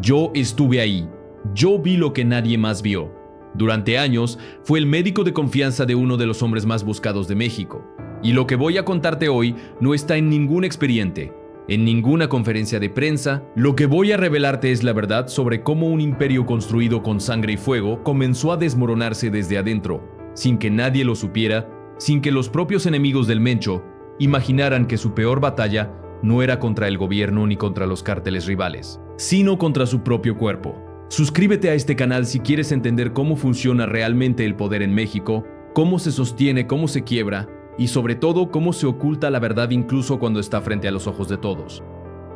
Yo estuve ahí. Yo vi lo que nadie más vio. Durante años, fue el médico de confianza de uno de los hombres más buscados de México. Y lo que voy a contarte hoy no está en ningún expediente, en ninguna conferencia de prensa. Lo que voy a revelarte es la verdad sobre cómo un imperio construido con sangre y fuego comenzó a desmoronarse desde adentro, sin que nadie lo supiera, sin que los propios enemigos del Mencho imaginaran que su peor batalla no era contra el gobierno ni contra los cárteles rivales, sino contra su propio cuerpo. Suscríbete a este canal si quieres entender cómo funciona realmente el poder en México, cómo se sostiene, cómo se quiebra y sobre todo cómo se oculta la verdad incluso cuando está frente a los ojos de todos.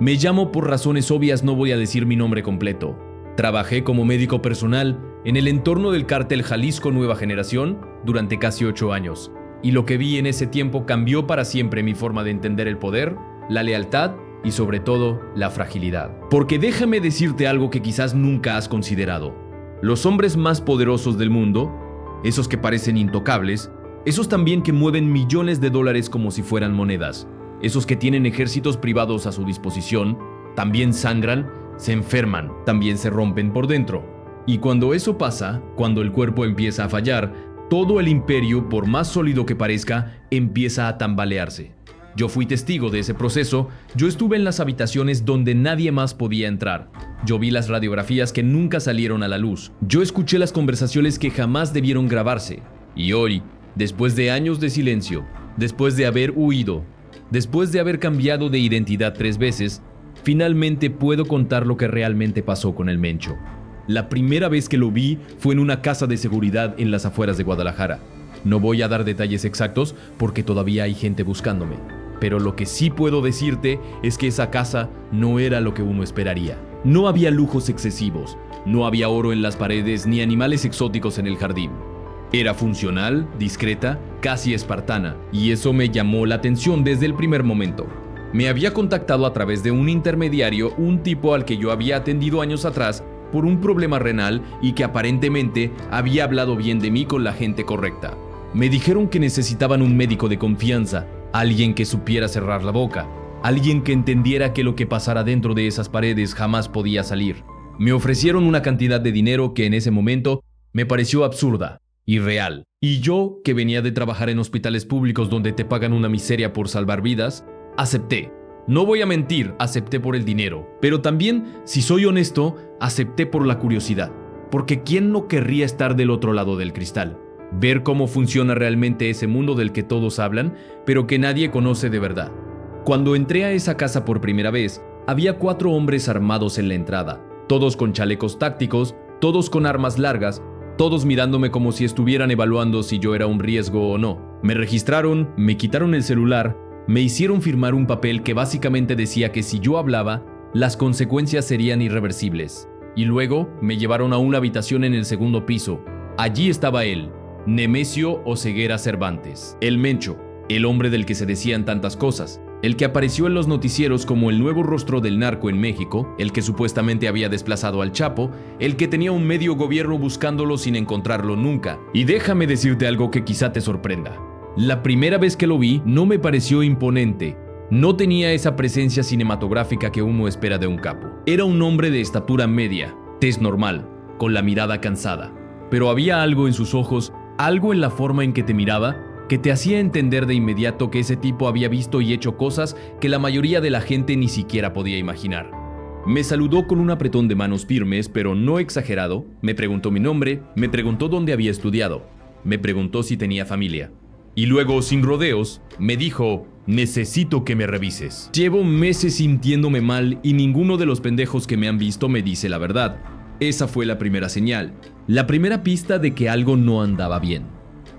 Me llamo, por razones obvias no voy a decir mi nombre completo. Trabajé como médico personal en el entorno del cártel Jalisco Nueva Generación durante casi 8 años, y lo que vi en ese tiempo cambió para siempre mi forma de entender el poder, la lealtad y sobre todo la fragilidad. Porque déjame decirte algo que quizás nunca has considerado. Los hombres más poderosos del mundo, esos que parecen intocables, esos también que mueven millones de dólares como si fueran monedas, esos que tienen ejércitos privados a su disposición, también sangran, se enferman, también se rompen por dentro. Y cuando eso pasa, cuando el cuerpo empieza a fallar, todo el imperio, por más sólido que parezca, empieza a tambalearse. Yo fui testigo de ese proceso. Yo estuve en las habitaciones donde nadie más podía entrar. Yo vi las radiografías que nunca salieron a la luz. Yo escuché las conversaciones que jamás debieron grabarse. Y hoy, después de años de silencio, después de haber huido, después de haber cambiado de identidad 3 veces, finalmente puedo contar lo que realmente pasó con el Mencho. La primera vez que lo vi fue en una casa de seguridad en las afueras de Guadalajara. No voy a dar detalles exactos porque todavía hay gente buscándome. Pero lo que sí puedo decirte es que esa casa no era lo que uno esperaría. No había lujos excesivos, no había oro en las paredes ni animales exóticos en el jardín. Era funcional, discreta, casi espartana, y eso me llamó la atención desde el primer momento. Me había contactado a través de un intermediario, un tipo al que yo había atendido años atrás por un problema renal y que aparentemente había hablado bien de mí con la gente correcta. Me dijeron que necesitaban un médico de confianza, alguien que supiera cerrar la boca, alguien que entendiera que lo que pasara dentro de esas paredes jamás podía salir. Me ofrecieron una cantidad de dinero que en ese momento me pareció absurda, irreal. Y yo, que venía de trabajar en hospitales públicos donde te pagan una miseria por salvar vidas, acepté. No voy a mentir, acepté por el dinero. Pero también, si soy honesto, acepté por la curiosidad. Porque ¿quién no querría estar del otro lado del cristal? Ver cómo funciona realmente ese mundo del que todos hablan, pero que nadie conoce de verdad. Cuando entré a esa casa por primera vez, había 4 hombres armados en la entrada, todos con chalecos tácticos, todos con armas largas, todos mirándome como si estuvieran evaluando si yo era un riesgo o no. Me registraron, me quitaron el celular, me hicieron firmar un papel que básicamente decía que si yo hablaba, las consecuencias serían irreversibles. Y luego me llevaron a una habitación en el 2º piso. Allí estaba él, Nemesio Oseguera Cervantes, el Mencho, el hombre del que se decían tantas cosas, el que apareció en los noticieros como el nuevo rostro del narco en México, el que supuestamente había desplazado al Chapo, el que tenía un medio gobierno buscándolo sin encontrarlo nunca. Y déjame decirte algo que quizá te sorprenda. La primera vez que lo vi no me pareció imponente. No tenía esa presencia cinematográfica que uno espera de un capo. Era un hombre de estatura media, tez normal, con la mirada cansada. Pero había algo en sus ojos, algo en la forma en que te miraba, que te hacía entender de inmediato que ese tipo había visto y hecho cosas que la mayoría de la gente ni siquiera podía imaginar. Me saludó con un apretón de manos firmes, pero no exagerado. Me preguntó mi nombre, me preguntó dónde había estudiado, me preguntó si tenía familia. Y luego, sin rodeos, me dijo: necesito que me revises. Llevo meses sintiéndome mal y ninguno de los pendejos que me han visto me dice la verdad. Esa fue la primera señal, la primera pista de que algo no andaba bien.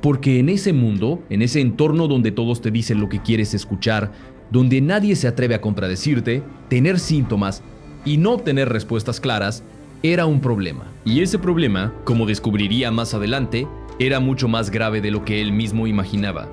Porque en ese mundo, en ese entorno donde todos te dicen lo que quieres escuchar, donde nadie se atreve a contradecirte, tener síntomas y no obtener respuestas claras, era un problema. Y ese problema, como descubriría más adelante, era mucho más grave de lo que él mismo imaginaba.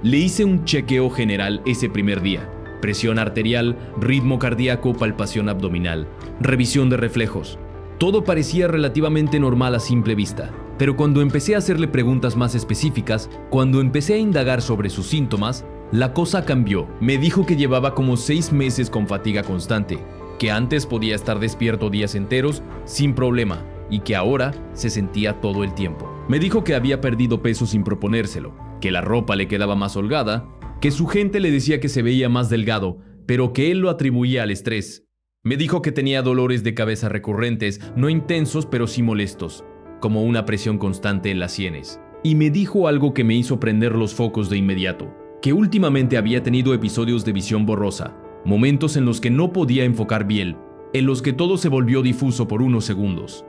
Le hice un chequeo general ese primer día. Presión arterial, ritmo cardíaco, palpación abdominal, revisión de reflejos. Todo parecía relativamente normal a simple vista, pero cuando empecé a hacerle preguntas más específicas, cuando empecé a indagar sobre sus síntomas, la cosa cambió. Me dijo que llevaba como 6 meses con fatiga constante, que antes podía estar despierto días enteros sin problema y que ahora se sentía todo el tiempo. Me dijo que había perdido peso sin proponérselo, que la ropa le quedaba más holgada, que su gente le decía que se veía más delgado, pero que él lo atribuía al estrés. Me dijo que tenía dolores de cabeza recurrentes, no intensos pero sí molestos, como una presión constante en las sienes. Y me dijo algo que me hizo prender los focos de inmediato, que últimamente había tenido episodios de visión borrosa, momentos en los que no podía enfocar bien, en los que todo se volvió difuso por unos segundos.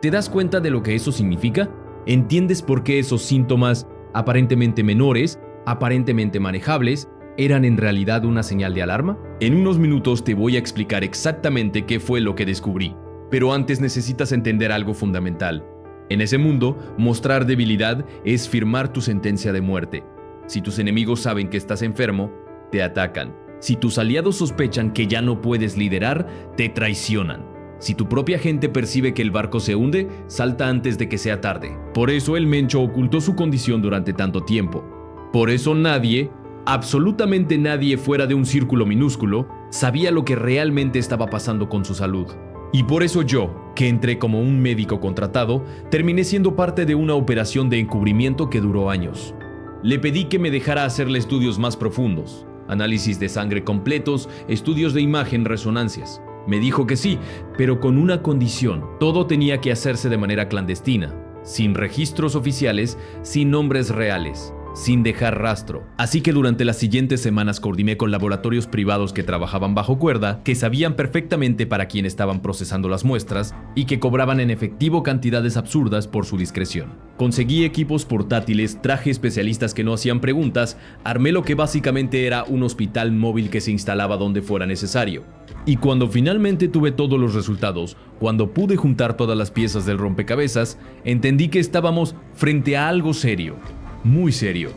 ¿Te das cuenta de lo que eso significa? ¿Entiendes por qué esos síntomas, aparentemente menores, aparentemente manejables, eran en realidad una señal de alarma? En unos minutos te voy a explicar exactamente qué fue lo que descubrí, pero antes necesitas entender algo fundamental. En ese mundo, mostrar debilidad es firmar tu sentencia de muerte. Si tus enemigos saben que estás enfermo, te atacan. Si tus aliados sospechan que ya no puedes liderar, te traicionan. Si tu propia gente percibe que el barco se hunde, salta antes de que sea tarde. Por eso el Mencho ocultó su condición durante tanto tiempo. Por eso nadie, absolutamente nadie fuera de un círculo minúsculo, sabía lo que realmente estaba pasando con su salud. Y por eso yo, que entré como un médico contratado, terminé siendo parte de una operación de encubrimiento que duró años. Le pedí que me dejara hacerle estudios más profundos, análisis de sangre completos, estudios de imagen, resonancias. Me dijo que sí, pero con una condición. Todo tenía que hacerse de manera clandestina, sin registros oficiales, sin nombres reales, sin dejar rastro. Así que durante las siguientes semanas coordiné con laboratorios privados que trabajaban bajo cuerda, que sabían perfectamente para quién estaban procesando las muestras y que cobraban en efectivo cantidades absurdas por su discreción. Conseguí equipos portátiles, traje especialistas que no hacían preguntas, armé lo que básicamente era un hospital móvil que se instalaba donde fuera necesario. Y cuando finalmente tuve todos los resultados, cuando pude juntar todas las piezas del rompecabezas, entendí que estábamos frente a algo serio. Muy serio.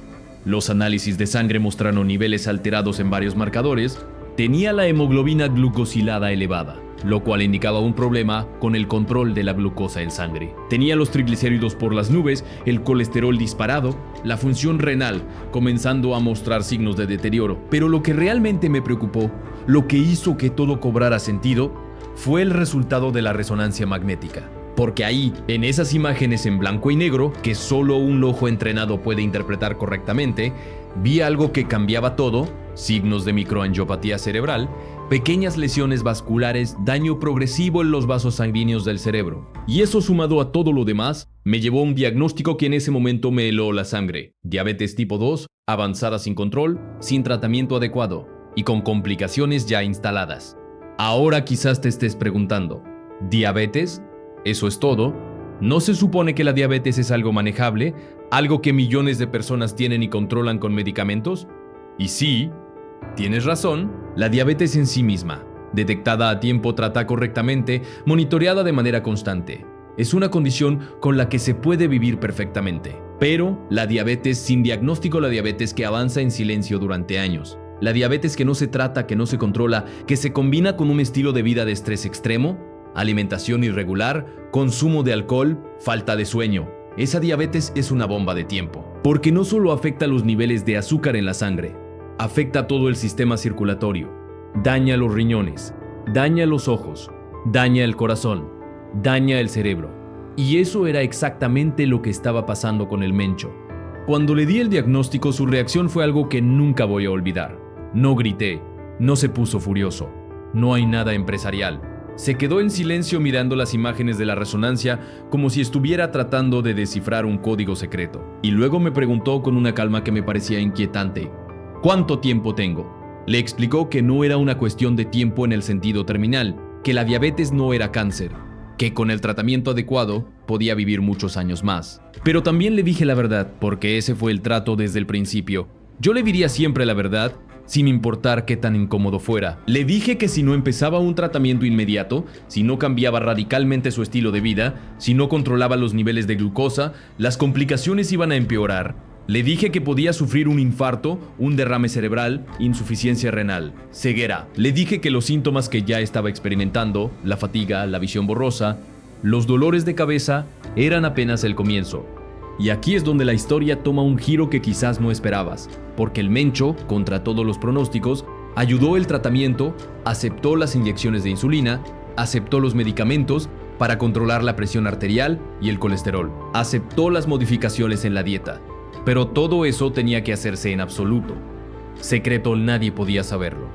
Los análisis de sangre mostraron niveles alterados en varios marcadores. Tenía la hemoglobina glucosilada elevada, lo cual indicaba un problema con el control de la glucosa en sangre. Tenía los triglicéridos por las nubes, el colesterol disparado, la función renal comenzando a mostrar signos de deterioro. Pero lo que realmente me preocupó, lo que hizo que todo cobrara sentido, fue el resultado de la resonancia magnética. Porque ahí, en esas imágenes en blanco y negro, que solo un ojo entrenado puede interpretar correctamente, vi algo que cambiaba todo: signos de microangiopatía cerebral, pequeñas lesiones vasculares, daño progresivo en los vasos sanguíneos del cerebro. Y eso, sumado a todo lo demás, me llevó a un diagnóstico que en ese momento me heló la sangre: diabetes tipo 2, avanzada sin control, sin tratamiento adecuado y con complicaciones ya instaladas. Ahora quizás te estés preguntando, ¿diabetes? ¿Eso es todo? ¿No se supone que la diabetes es algo manejable, algo que millones de personas tienen y controlan con medicamentos? Y sí, tienes razón, la diabetes en sí misma, detectada a tiempo, tratada correctamente, monitoreada de manera constante, es una condición con la que se puede vivir perfectamente. Pero la diabetes sin diagnóstico, la diabetes que avanza en silencio durante años, la diabetes que no se trata, que no se controla, que se combina con un estilo de vida de estrés extremo, alimentación irregular, consumo de alcohol, falta de sueño. Esa diabetes es una bomba de tiempo, porque no solo afecta los niveles de azúcar en la sangre, afecta todo el sistema circulatorio, daña los riñones, daña los ojos, daña el corazón, daña el cerebro. Y eso era exactamente lo que estaba pasando con el Mencho. Cuando le di el diagnóstico, su reacción fue algo que nunca voy a olvidar. No grité, no se puso furioso, no hay nada empresarial. Se quedó en silencio mirando las imágenes de la resonancia como si estuviera tratando de descifrar un código secreto. Y luego me preguntó con una calma que me parecía inquietante: ¿cuánto tiempo tengo? Le explicó que no era una cuestión de tiempo en el sentido terminal, que la diabetes no era cáncer, que con el tratamiento adecuado podía vivir muchos años más. Pero también le dije la verdad, porque ese fue el trato desde el principio. Yo le diría siempre la verdad, sin importar qué tan incómodo fuera. Le dije que si no empezaba un tratamiento inmediato, si no cambiaba radicalmente su estilo de vida, si no controlaba los niveles de glucosa, las complicaciones iban a empeorar. Le dije que podía sufrir un infarto, un derrame cerebral, insuficiencia renal, ceguera. Le dije que los síntomas que ya estaba experimentando, la fatiga, la visión borrosa, los dolores de cabeza, eran apenas el comienzo. Y aquí es donde la historia toma un giro que quizás no esperabas, porque el Mencho, contra todos los pronósticos, Ayudó el tratamiento, aceptó las inyecciones de insulina, aceptó los medicamentos para controlar la presión arterial y el colesterol, aceptó las modificaciones en la dieta. Pero todo eso tenía que hacerse en absoluto. Secreto, nadie podía saberlo.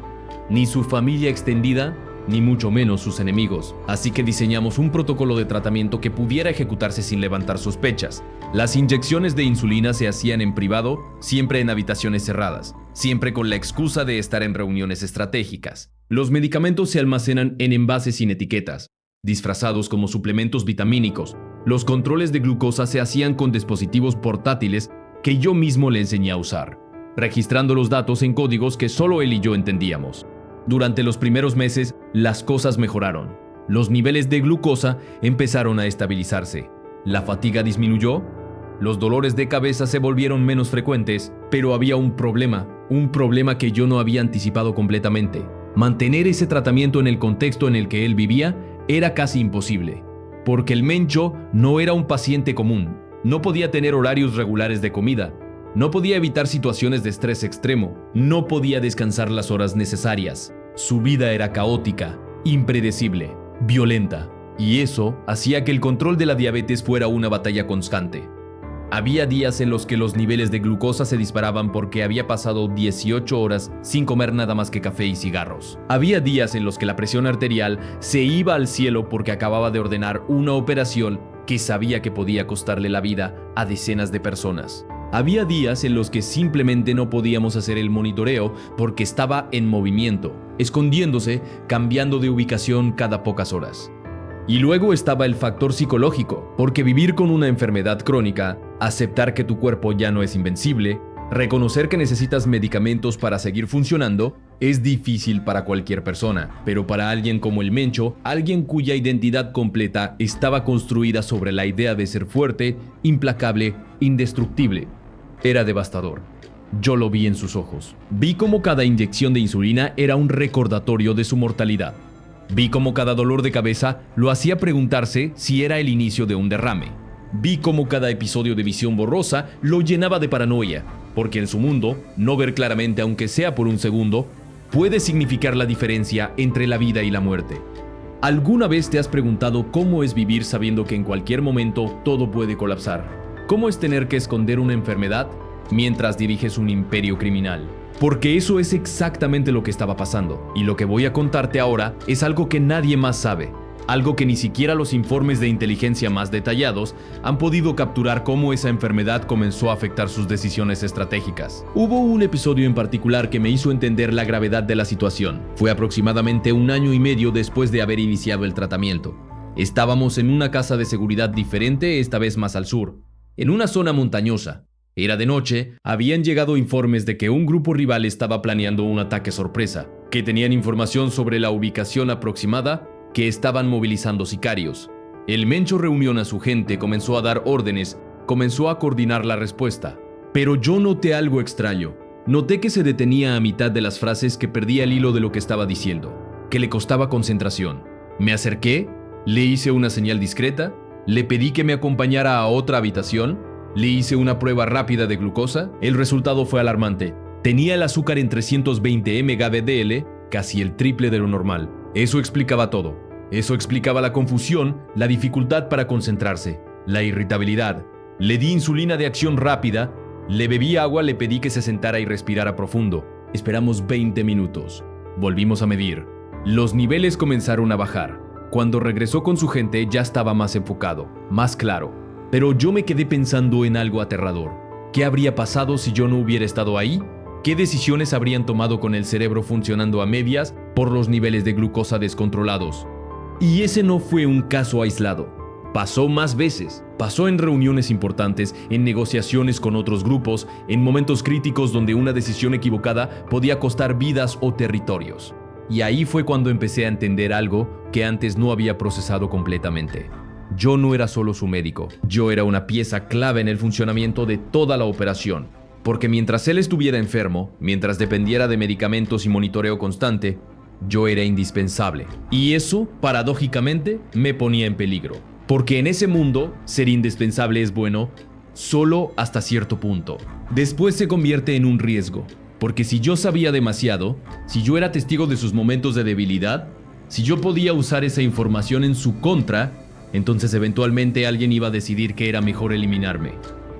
Ni su familia extendida, ni mucho menos sus enemigos. Así que diseñamos un protocolo de tratamiento que pudiera ejecutarse sin levantar sospechas. Las inyecciones de insulina se hacían en privado, siempre en habitaciones cerradas, siempre con la excusa de estar en reuniones estratégicas. Los medicamentos se almacenan en envases sin etiquetas, disfrazados como suplementos vitamínicos. Los controles de glucosa se hacían con dispositivos portátiles que yo mismo le enseñé a usar, registrando los datos en códigos que solo él y yo entendíamos. Durante los primeros meses, las cosas mejoraron. Los niveles de glucosa empezaron a estabilizarse. La fatiga disminuyó, los dolores de cabeza se volvieron menos frecuentes, pero había un problema que yo no había anticipado completamente. Mantener ese tratamiento en el contexto en el que él vivía era casi imposible, porque el Mencho no era un paciente común, no podía tener horarios regulares de comida, no podía evitar situaciones de estrés extremo, no podía descansar las horas necesarias. Su vida era caótica, impredecible, violenta, y eso hacía que el control de la diabetes fuera una batalla constante. Había días en los que los niveles de glucosa se disparaban porque había pasado 18 horas sin comer nada más que café y cigarros. Había días en los que la presión arterial se iba al cielo porque acababa de ordenar una operación que sabía que podía costarle la vida a decenas de personas. Había días en los que simplemente no podíamos hacer el monitoreo porque estaba en movimiento, escondiéndose, cambiando de ubicación cada pocas horas. Y luego estaba el factor psicológico, porque vivir con una enfermedad crónica, aceptar que tu cuerpo ya no es invencible, reconocer que necesitas medicamentos para seguir funcionando, es difícil para cualquier persona. Pero para alguien como el Mencho, alguien cuya identidad completa estaba construida sobre la idea de ser fuerte, implacable, indestructible, era devastador. Yo lo vi en sus ojos. Vi cómo cada inyección de insulina era un recordatorio de su mortalidad. Vi cómo cada dolor de cabeza lo hacía preguntarse si era el inicio de un derrame. Vi cómo cada episodio de visión borrosa lo llenaba de paranoia, porque en su mundo, no ver claramente aunque sea por un segundo, puede significar la diferencia entre la vida y la muerte. ¿Alguna vez te has preguntado cómo es vivir sabiendo que en cualquier momento todo puede colapsar? ¿Cómo es tener que esconder una enfermedad mientras diriges un imperio criminal? Porque eso es exactamente lo que estaba pasando, y lo que voy a contarte ahora es algo que nadie más sabe, algo que ni siquiera los informes de inteligencia más detallados han podido capturar cómo esa enfermedad comenzó a afectar sus decisiones estratégicas. Hubo un episodio en particular que me hizo entender la gravedad de la situación. Fue aproximadamente 1 año y medio después de haber iniciado el tratamiento. Estábamos en una casa de seguridad diferente, esta vez más al sur, en una zona montañosa. Era de noche, habían llegado informes de que un grupo rival estaba planeando un ataque sorpresa, que tenían información sobre la ubicación aproximada, que estaban movilizando sicarios. El Mencho reunió a su gente, comenzó a dar órdenes, comenzó a coordinar la respuesta. Pero yo noté algo extraño. Noté que se detenía a mitad de las frases, que perdía el hilo de lo que estaba diciendo, que le costaba concentración. Me acerqué, le hice una señal discreta, le pedí que me acompañara a otra habitación. Le hice una prueba rápida de glucosa. El resultado fue alarmante. Tenía el azúcar en 320 mg/dL, casi el triple de lo normal. Eso explicaba todo. Eso explicaba la confusión, la dificultad para concentrarse, la irritabilidad. Le di insulina de acción rápida, le bebí agua, le pedí que se sentara y respirara profundo. Esperamos 20 minutos. Volvimos a medir. Los niveles comenzaron a bajar. Cuando regresó con su gente ya estaba más enfocado, más claro. Pero yo me quedé pensando en algo aterrador. ¿Qué habría pasado si yo no hubiera estado ahí? ¿Qué decisiones habrían tomado con el cerebro funcionando a medias por los niveles de glucosa descontrolados? Y ese no fue un caso aislado. Pasó más veces. Pasó en reuniones importantes, en negociaciones con otros grupos, en momentos críticos donde una decisión equivocada podía costar vidas o territorios. Y ahí fue cuando empecé a entender algo que antes no había procesado completamente. Yo no era solo su médico, yo era una pieza clave en el funcionamiento de toda la operación, porque mientras él estuviera enfermo, mientras dependiera de medicamentos y monitoreo constante, yo era indispensable. Y eso, paradójicamente, me ponía en peligro, porque en ese mundo, ser indispensable es bueno solo hasta cierto punto. Después se convierte en un riesgo. Porque si yo sabía demasiado, si yo era testigo de sus momentos de debilidad, si yo podía usar esa información en su contra, entonces eventualmente alguien iba a decidir que era mejor eliminarme.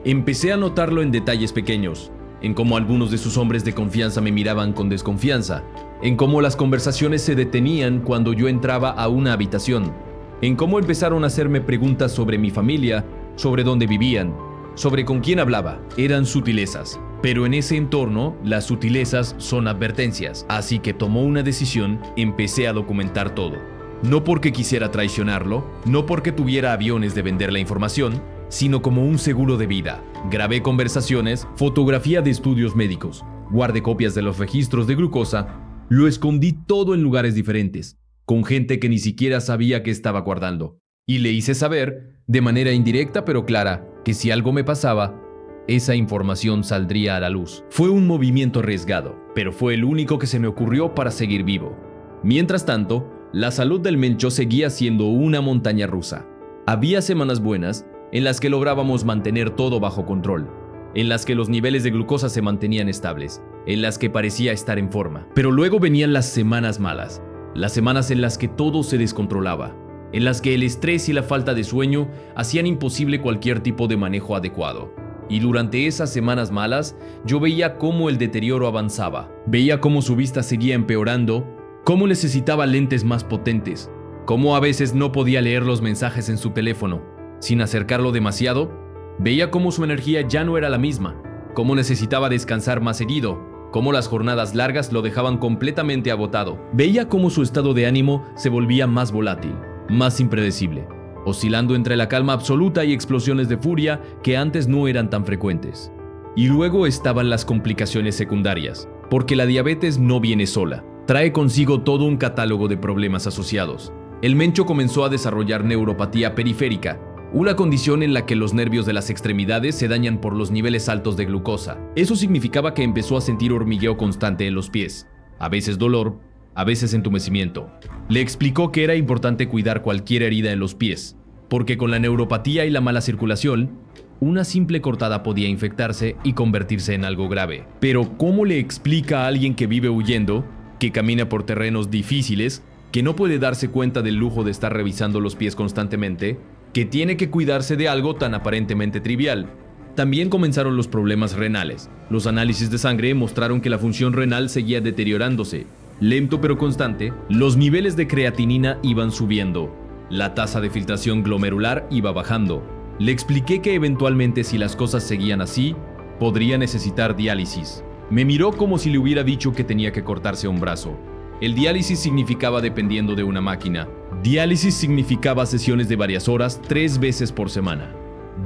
Empecé a notarlo en detalles pequeños, en cómo algunos de sus hombres de confianza me miraban con desconfianza, en cómo las conversaciones se detenían cuando yo entraba a una habitación, en cómo empezaron a hacerme preguntas sobre mi familia, sobre dónde vivían, sobre con quién hablaba. Eran sutilezas, pero en ese entorno las sutilezas son advertencias, así que tomó una decisión, empecé a documentar todo. No porque quisiera traicionarlo, no porque tuviera aviones de vender la información, sino como un seguro de vida. Grabé conversaciones, fotografía de estudios médicos, guardé copias de los registros de glucosa, lo escondí todo en lugares diferentes, con gente que ni siquiera sabía que estaba guardando. Y le hice saber, de manera indirecta pero clara, que si algo me pasaba, esa información saldría a la luz. Fue un movimiento arriesgado, pero fue el único que se me ocurrió para seguir vivo. Mientras tanto, la salud del Mencho seguía siendo una montaña rusa. Había semanas buenas en las que lográbamos mantener todo bajo control, en las que los niveles de glucosa se mantenían estables, en las que parecía estar en forma. Pero luego venían las semanas malas, las semanas en las que todo se descontrolaba, en las que el estrés y la falta de sueño hacían imposible cualquier tipo de manejo adecuado. Y durante esas semanas malas, yo veía cómo el deterioro avanzaba, veía cómo su vista seguía empeorando, cómo necesitaba lentes más potentes, cómo a veces no podía leer los mensajes en su teléfono. Sin acercarlo demasiado, veía cómo su energía ya no era la misma, cómo necesitaba descansar más seguido, cómo las jornadas largas lo dejaban completamente agotado. Veía cómo su estado de ánimo se volvía más volátil, más impredecible, oscilando entre la calma absoluta y explosiones de furia que antes no eran tan frecuentes. Y luego estaban las complicaciones secundarias, porque la diabetes no viene sola, trae consigo todo un catálogo de problemas asociados. El Mencho comenzó a desarrollar neuropatía periférica, una condición en la que los nervios de las extremidades se dañan por los niveles altos de glucosa. Eso significaba que empezó a sentir hormigueo constante en los pies, a veces dolor, a veces entumecimiento. Le explicó que era importante cuidar cualquier herida en los pies, porque con la neuropatía y la mala circulación, una simple cortada podía infectarse y convertirse en algo grave. Pero ¿cómo le explica a alguien que vive huyendo, que camina por terrenos difíciles, que no puede darse cuenta del lujo de estar revisando los pies constantemente, que tiene que cuidarse de algo tan aparentemente trivial? También comenzaron los problemas renales. Los análisis de sangre mostraron que la función renal seguía deteriorándose. Lento pero constante, los niveles de creatinina iban subiendo. La tasa de filtración glomerular iba bajando. Le expliqué que eventualmente, si las cosas seguían así, podría necesitar diálisis. Me miró como si le hubiera dicho que tenía que cortarse un brazo. El diálisis significaba dependiendo de una máquina. Diálisis significaba sesiones de varias horas, 3 veces por semana.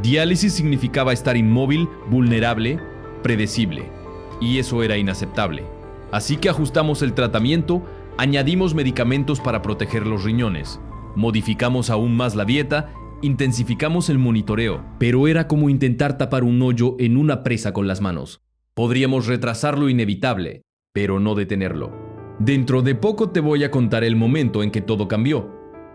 Diálisis significaba estar inmóvil, vulnerable, predecible. Y eso era inaceptable. Así que ajustamos el tratamiento, añadimos medicamentos para proteger los riñones, modificamos aún más la dieta, intensificamos el monitoreo, pero era como intentar tapar un hoyo en una presa con las manos. Podríamos retrasar lo inevitable, pero no detenerlo. Dentro de poco te voy a contar el momento en que todo cambió,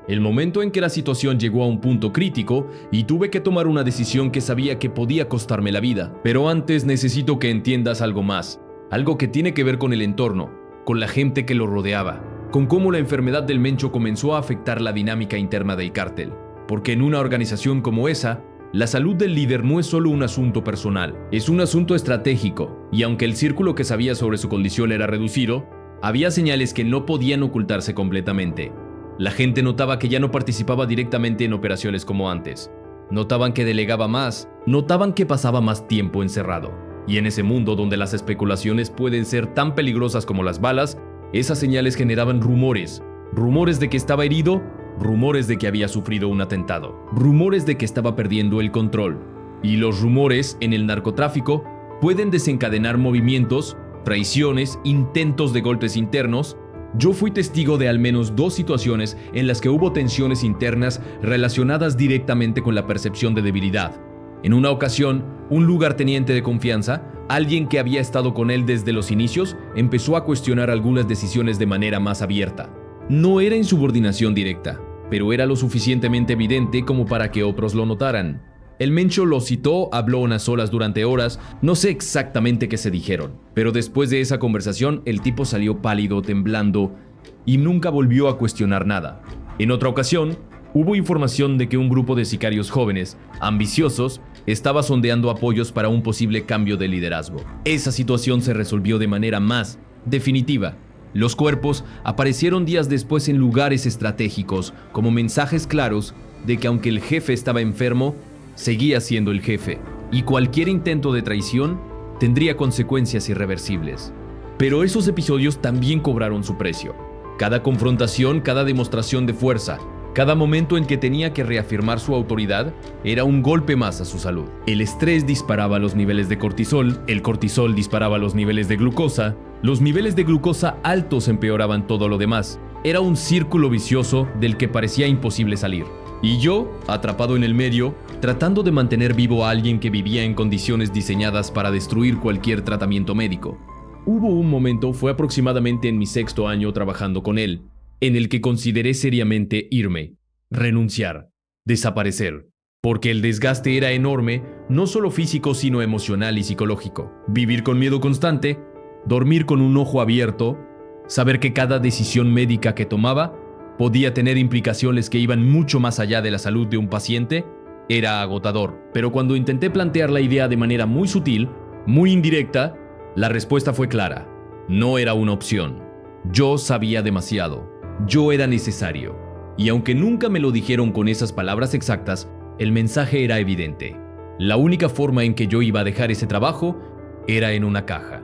el momento en que la situación llegó a un punto crítico y tuve que tomar una decisión que sabía que podía costarme la vida. Pero antes necesito que entiendas algo más. Algo que tiene que ver con el entorno, con la gente que lo rodeaba, con cómo la enfermedad del Mencho comenzó a afectar la dinámica interna del cártel. Porque en una organización como esa, la salud del líder no es solo un asunto personal, es un asunto estratégico, y aunque el círculo que sabía sobre su condición era reducido, había señales que no podían ocultarse completamente. La gente notaba que ya no participaba directamente en operaciones como antes. Notaban que delegaba más, notaban que pasaba más tiempo encerrado. Y en ese mundo donde las especulaciones pueden ser tan peligrosas como las balas, esas señales generaban rumores. Rumores de que estaba herido, rumores de que había sufrido un atentado, rumores de que estaba perdiendo el control. Y los rumores en el narcotráfico pueden desencadenar movimientos, traiciones, intentos de golpes internos. Yo fui testigo de al menos 2 situaciones en las que hubo tensiones internas relacionadas directamente con la percepción de debilidad. En una ocasión, un lugarteniente de confianza, alguien que había estado con él desde los inicios, empezó a cuestionar algunas decisiones de manera más abierta. No era insubordinación directa, pero era lo suficientemente evidente como para que otros lo notaran. El Mencho lo citó, habló unas solas durante horas, no sé exactamente qué se dijeron, pero después de esa conversación el tipo salió pálido, temblando y nunca volvió a cuestionar nada. En otra ocasión, hubo información de que un grupo de sicarios jóvenes, ambiciosos, estaba sondeando apoyos para un posible cambio de liderazgo. Esa situación se resolvió de manera más definitiva. Los cuerpos aparecieron días después en lugares estratégicos como mensajes claros de que aunque el jefe estaba enfermo, seguía siendo el jefe, y cualquier intento de traición tendría consecuencias irreversibles. Pero esos episodios también cobraron su precio. Cada confrontación, cada demostración de fuerza, cada momento en que tenía que reafirmar su autoridad era un golpe más a su salud. El estrés disparaba los niveles de cortisol, el cortisol disparaba los niveles de glucosa, los niveles de glucosa altos empeoraban todo lo demás. Era un círculo vicioso del que parecía imposible salir. Y yo, atrapado en el medio, tratando de mantener vivo a alguien que vivía en condiciones diseñadas para destruir cualquier tratamiento médico. Hubo un momento, fue aproximadamente en mi 6º año trabajando con él, en el que consideré seriamente irme, renunciar, desaparecer, porque el desgaste era enorme, no solo físico sino emocional y psicológico. Vivir con miedo constante, dormir con un ojo abierto, saber que cada decisión médica que tomaba podía tener implicaciones que iban mucho más allá de la salud de un paciente, era agotador. Pero cuando intenté plantear la idea de manera muy sutil, muy indirecta, la respuesta fue clara. No era una opción. Yo sabía demasiado. Yo era necesario. Y aunque nunca me lo dijeron con esas palabras exactas, el mensaje era evidente. La única forma en que yo iba a dejar ese trabajo era en una caja.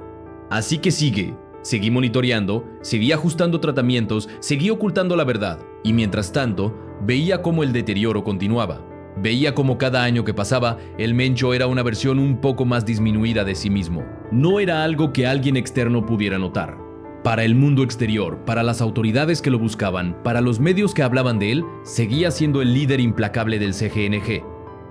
Así que seguí monitoreando, seguí ajustando tratamientos, seguí ocultando la verdad. Y mientras tanto, veía cómo el deterioro continuaba. Veía cómo cada año que pasaba, el Mencho era una versión un poco más disminuida de sí mismo. No era algo que alguien externo pudiera notar. Para el mundo exterior, para las autoridades que lo buscaban, para los medios que hablaban de él, seguía siendo el líder implacable del CGNG,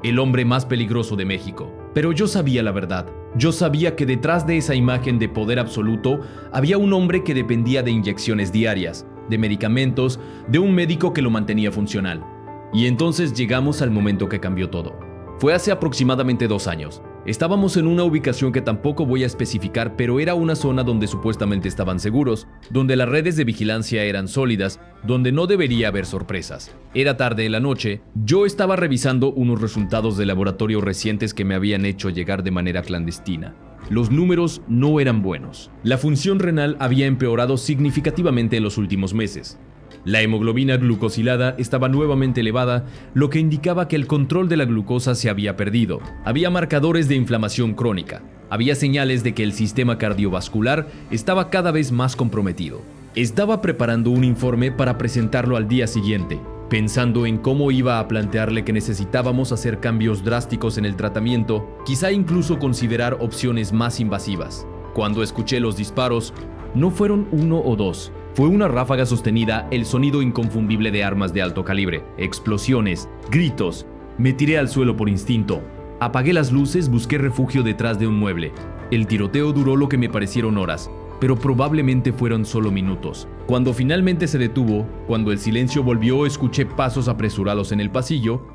el hombre más peligroso de México. Pero yo sabía la verdad. Yo sabía que detrás de esa imagen de poder absoluto había un hombre que dependía de inyecciones diarias, de medicamentos, de un médico que lo mantenía funcional. Y entonces llegamos al momento que cambió todo. Fue hace aproximadamente 2 años. Estábamos en una ubicación que tampoco voy a especificar, pero era una zona donde supuestamente estaban seguros, donde las redes de vigilancia eran sólidas, donde no debería haber sorpresas. Era tarde en la noche, yo estaba revisando unos resultados de laboratorio recientes que me habían hecho llegar de manera clandestina. Los números no eran buenos. La función renal había empeorado significativamente en los últimos meses. La hemoglobina glucosilada estaba nuevamente elevada, lo que indicaba que el control de la glucosa se había perdido. Había marcadores de inflamación crónica. Había señales de que el sistema cardiovascular estaba cada vez más comprometido. Estaba preparando un informe para presentarlo al día siguiente, pensando en cómo iba a plantearle que necesitábamos hacer cambios drásticos en el tratamiento, quizá incluso considerar opciones más invasivas. Cuando escuché los disparos, no fueron 1 o 2. Fue una ráfaga sostenida, el sonido inconfundible de armas de alto calibre, explosiones, gritos. Me tiré al suelo por instinto. Apagué las luces, busqué refugio detrás de un mueble. El tiroteo duró lo que me parecieron horas, pero probablemente fueron solo minutos. Cuando finalmente se detuvo, cuando el silencio volvió, escuché pasos apresurados en el pasillo.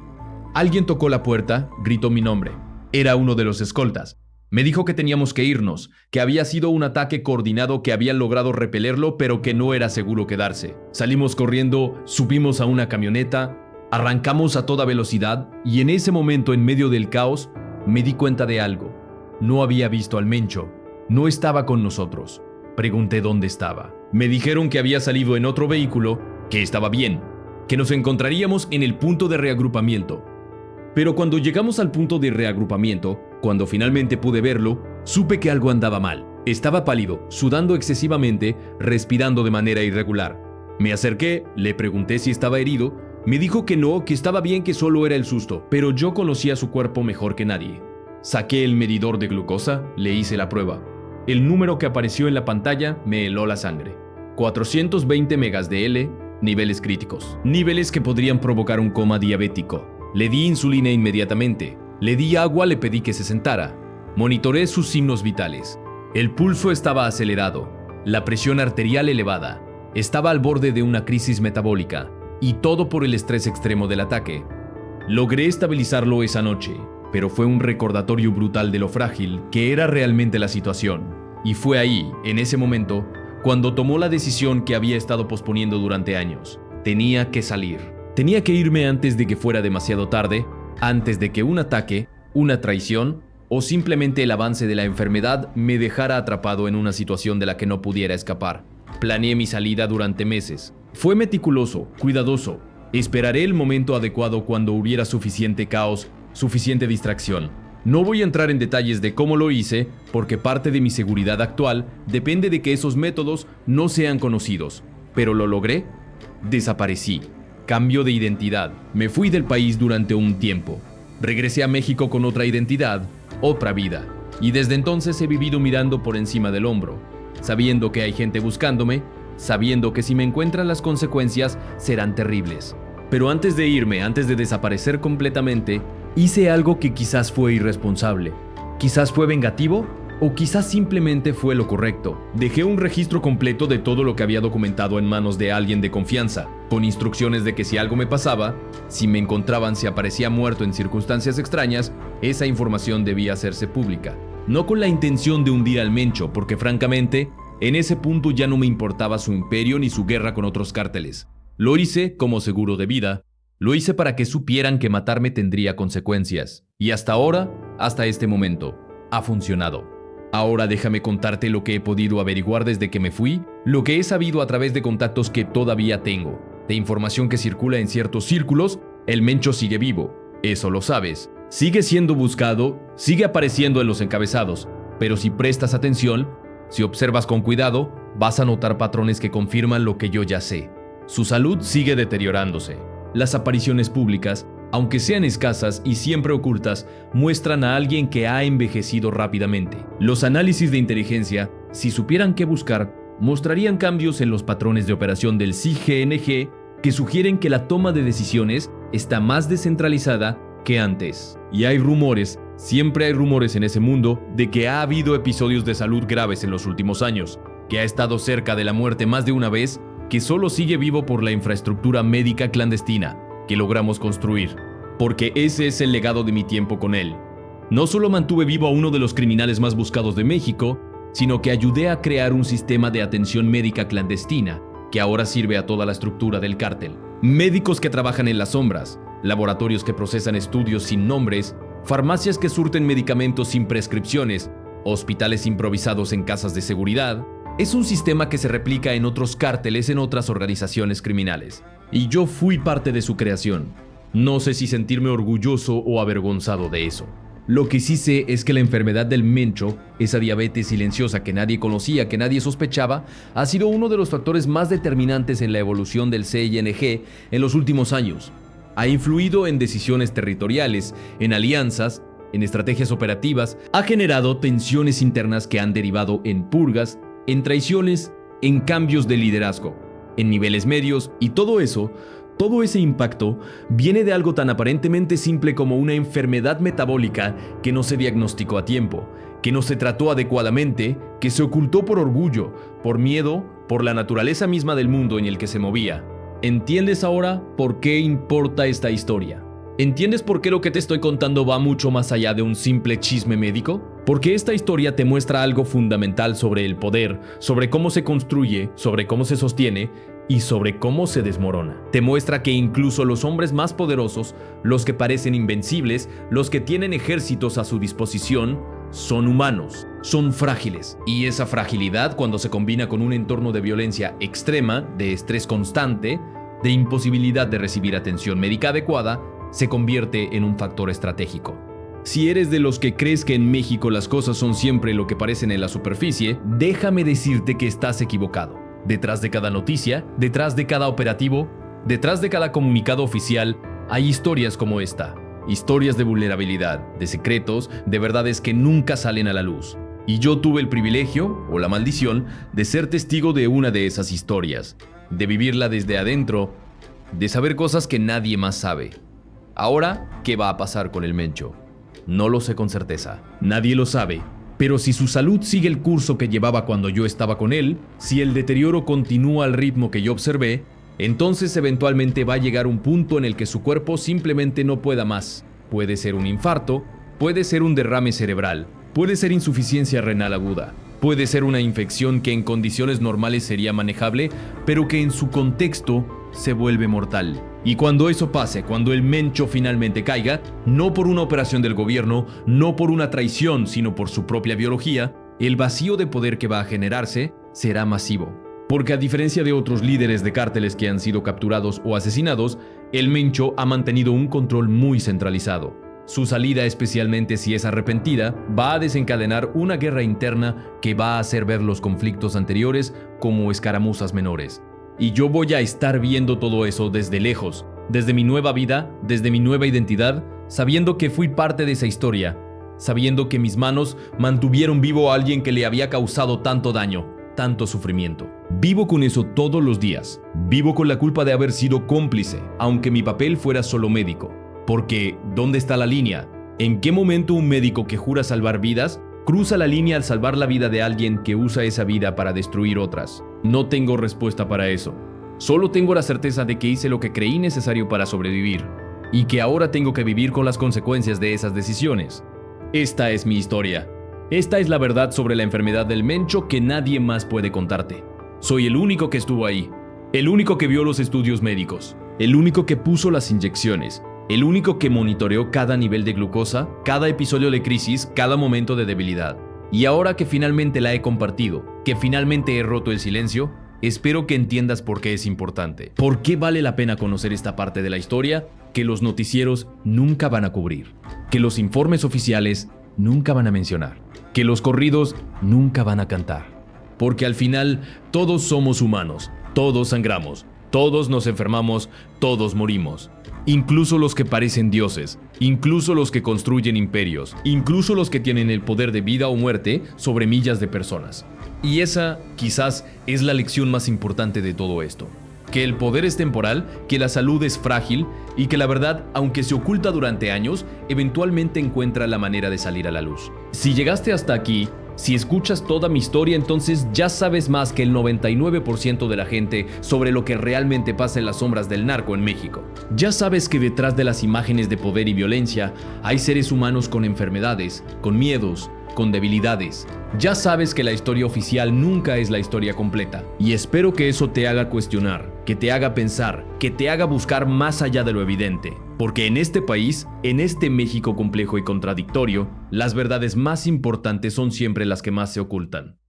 Alguien tocó la puerta, gritó mi nombre. Era uno de los escoltas. Me dijo que teníamos que irnos, que había sido un ataque coordinado, que habían logrado repelerlo, pero que no era seguro quedarse. Salimos corriendo, subimos a una camioneta, arrancamos a toda velocidad y en ese momento, en medio del caos, me di cuenta de algo. No había visto al Mencho. No estaba con nosotros. Pregunté dónde estaba. Me dijeron que había salido en otro vehículo, que estaba bien, que nos encontraríamos en el punto de reagrupamiento. Pero cuando llegamos al punto de reagrupamiento, cuando finalmente pude verlo, supe que algo andaba mal. Estaba pálido, sudando excesivamente, respirando de manera irregular. Me acerqué, le pregunté si estaba herido, me dijo que no, que estaba bien, que solo era el susto, pero yo conocía su cuerpo mejor que nadie. Saqué el medidor de glucosa, le hice la prueba. El número que apareció en la pantalla me heló la sangre. 420 megas de L, niveles críticos. Niveles que podrían provocar un coma diabético. Le di insulina inmediatamente. Le di agua, le pedí que se sentara. Monitoré sus signos vitales. El pulso estaba acelerado, la presión arterial elevada. Estaba al borde de una crisis metabólica. Y todo por el estrés extremo del ataque. Logré estabilizarlo esa noche. pero fue un recordatorio brutal de lo frágil que era realmente la situación. Y fue ahí, en ese momento, cuando tomó la decisión que había estado posponiendo durante años. Tenía que salir. Tenía que irme antes de que fuera demasiado tarde, antes de que un ataque, una traición o simplemente el avance de la enfermedad me dejara atrapado en una situación de la que no pudiera escapar. Planeé mi salida durante meses. Fue meticuloso, cuidadoso. Esperaré el momento adecuado cuando hubiera suficiente caos, suficiente distracción. No voy a entrar en detalles de cómo lo hice, porque parte de mi seguridad actual depende de que esos métodos no sean conocidos. Pero lo logré. Desaparecí. Cambio de identidad. Me fui del país durante un tiempo. Regresé a México con otra identidad, otra vida. Y desde entonces he vivido mirando por encima del hombro, sabiendo que hay gente buscándome, sabiendo que si me encuentran las consecuencias serán terribles. Pero antes de irme, antes de desaparecer completamente, hice algo que quizás fue irresponsable, quizás fue vengativo o quizás simplemente fue lo correcto. Dejé un registro completo de todo lo que había documentado en manos de alguien de confianza, con instrucciones de que si algo me pasaba, si me encontraban si aparecía muerto en circunstancias extrañas, esa información debía hacerse pública. No con la intención de hundir al Mencho, porque francamente, en ese punto ya no me importaba su imperio ni su guerra con otros cárteles. Lo hice como seguro de vida. Lo hice para que supieran que matarme tendría consecuencias. Y hasta ahora, hasta este momento, ha funcionado. Ahora déjame contarte lo que he podido averiguar desde que me fui, lo que he sabido a través de contactos que todavía tengo, de información que circula en ciertos círculos. El Mencho sigue vivo, eso lo sabes. Sigue siendo buscado, sigue apareciendo en los encabezados, pero si prestas atención, si observas con cuidado, vas a notar patrones que confirman lo que yo ya sé. Su salud sigue deteriorándose. Las apariciones públicas, aunque sean escasas y siempre ocultas, muestran a alguien que ha envejecido rápidamente. Los análisis de inteligencia, si supieran qué buscar, mostrarían cambios en los patrones de operación del CIGNG que sugieren que la toma de decisiones está más descentralizada que antes. Y hay rumores, siempre hay rumores en ese mundo, de que ha habido episodios de salud graves en los últimos años, que ha estado cerca de la muerte más de una vez, que solo sigue vivo por la infraestructura médica clandestina que logramos construir, porque ese es el legado de mi tiempo con él. No solo mantuve vivo a uno de los criminales más buscados de México, sino que ayudé a crear un sistema de atención médica clandestina que ahora sirve a toda la estructura del cártel. Médicos que trabajan en las sombras, laboratorios que procesan estudios sin nombres, farmacias que surten medicamentos sin prescripciones, hospitales improvisados en casas de seguridad. Es un sistema que se replica en otros cárteles, en otras organizaciones criminales. Y yo fui parte de su creación. No sé si sentirme orgulloso o avergonzado de eso. Lo que sí sé es que la enfermedad del Mencho, esa diabetes silenciosa que nadie conocía, que nadie sospechaba, ha sido uno de los factores más determinantes en la evolución del CING en los últimos años. Ha influido en decisiones territoriales, en alianzas, en estrategias operativas, ha generado tensiones internas que han derivado en purgas, en traiciones, en cambios de liderazgo, en niveles medios, y todo ese impacto viene de algo tan aparentemente simple como una enfermedad metabólica que no se diagnosticó a tiempo, que no se trató adecuadamente, que se ocultó por orgullo, por miedo, por la naturaleza misma del mundo en el que se movía. ¿Entiendes ahora por qué importa esta historia? ¿Entiendes por qué lo que te estoy contando va mucho más allá de un simple chisme médico? Porque esta historia te muestra algo fundamental sobre el poder, sobre cómo se construye, sobre cómo se sostiene y sobre cómo se desmorona. Te muestra que incluso los hombres más poderosos, los que parecen invencibles, los que tienen ejércitos a su disposición, son humanos, son frágiles. Y esa fragilidad, cuando se combina con un entorno de violencia extrema, de estrés constante, de imposibilidad de recibir atención médica adecuada, se convierte en un factor estratégico. Si eres de los que crees que en México las cosas son siempre lo que parecen en la superficie, déjame decirte que estás equivocado. Detrás de cada noticia, detrás de cada operativo, detrás de cada comunicado oficial, hay historias como esta. Historias de vulnerabilidad, de secretos, de verdades que nunca salen a la luz. Y yo tuve el privilegio, o la maldición, de ser testigo de una de esas historias, de vivirla desde adentro, de saber cosas que nadie más sabe. Ahora, ¿qué va a pasar con el Mencho? No lo sé con certeza. Nadie lo sabe. Pero si su salud sigue el curso que llevaba cuando yo estaba con él, si el deterioro continúa al ritmo que yo observé, entonces eventualmente va a llegar un punto en el que su cuerpo simplemente no pueda más. Puede ser un infarto, Puede ser un derrame cerebral, puede ser insuficiencia renal aguda, puede ser una infección que en condiciones normales sería manejable, pero que en su contexto se vuelve mortal. Y cuando eso pase, cuando el Mencho finalmente caiga, no por una operación del gobierno, no por una traición, sino por su propia biología, el vacío de poder que va a generarse será masivo. Porque a diferencia de otros líderes de cárteles que han sido capturados o asesinados, el Mencho ha mantenido un control muy centralizado. Su salida, especialmente si es arrepentida, va a desencadenar una guerra interna que va a hacer ver los conflictos anteriores como escaramuzas menores. Y yo voy a estar viendo todo eso desde lejos, desde mi nueva vida, desde mi nueva identidad, sabiendo que fui parte de esa historia, sabiendo que mis manos mantuvieron vivo a alguien que le había causado tanto daño, tanto sufrimiento. Vivo con eso todos los días. Vivo con la culpa de haber sido cómplice, aunque mi papel fuera solo médico. Porque, ¿dónde está la línea? ¿En qué momento un médico que jura salvar vidas cruza la línea al salvar la vida de alguien que usa esa vida para destruir otras? No tengo respuesta para eso. Solo tengo la certeza de que hice lo que creí necesario para sobrevivir y que ahora tengo que vivir con las consecuencias de esas decisiones. Esta es mi historia. Esta es la verdad sobre la enfermedad del Mencho que nadie más puede contarte. Soy el único que estuvo ahí, el único que vio los estudios médicos, el único que puso las inyecciones, el único que monitoreó cada nivel de glucosa, cada episodio de crisis, cada momento de debilidad. Y ahora que finalmente la he compartido, que finalmente he roto el silencio, espero que entiendas por qué es importante. ¿Por qué vale la pena conocer esta parte de la historia que los noticieros nunca van a cubrir? Que los informes oficiales nunca van a mencionar. Que los corridos nunca van a cantar. Porque al final todos somos humanos, todos sangramos, todos nos enfermamos, todos morimos. Incluso los que parecen dioses, incluso los que construyen imperios, incluso los que tienen el poder de vida o muerte sobre millas de personas. Y esa, quizás, es la lección más importante de todo esto. Que el poder es temporal, que la salud es frágil y que la verdad, aunque se oculta durante años, eventualmente encuentra la manera de salir a la luz. Si llegaste hasta aquí, si escuchas toda mi historia, entonces ya sabes más que el 99% de la gente sobre lo que realmente pasa en las sombras del narco en México. Ya sabes que detrás de las imágenes de poder y violencia hay seres humanos con enfermedades, con miedos, con debilidades. Ya sabes que la historia oficial nunca es la historia completa. Y espero que eso te haga cuestionar, que te haga pensar, que te haga buscar más allá de lo evidente. Porque en este país, en este México complejo y contradictorio, las verdades más importantes son siempre las que más se ocultan.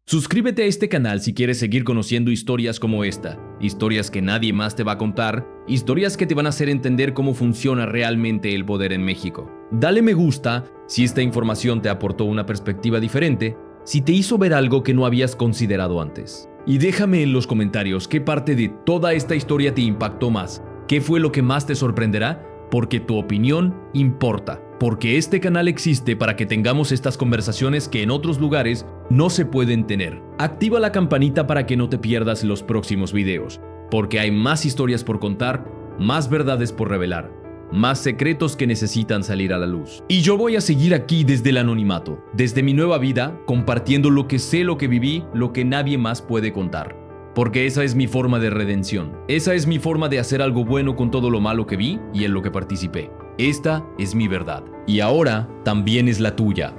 Suscríbete a este canal si quieres seguir conociendo historias como esta, historias que nadie más te va a contar, historias que te van a hacer entender cómo funciona realmente el poder en México. Dale me gusta si esta información te aportó una perspectiva diferente, si te hizo ver algo que no habías considerado antes. Y déjame en los comentarios qué parte de toda esta historia te impactó más, qué fue lo que más te sorprenderá, porque tu opinión importa. Porque este canal existe para que tengamos estas conversaciones que en otros lugares no se pueden tener. Activa la campanita para que no te pierdas los próximos videos, porque hay más historias por contar, más verdades por revelar, más secretos que necesitan salir a la luz. Y yo voy a seguir aquí desde el anonimato, desde mi nueva vida, compartiendo lo que sé, lo que viví, lo que nadie más puede contar. Porque esa es mi forma de redención. Esa es mi forma de hacer algo bueno con todo lo malo que vi y en lo que participé. Esta es mi verdad. Y ahora también es la tuya.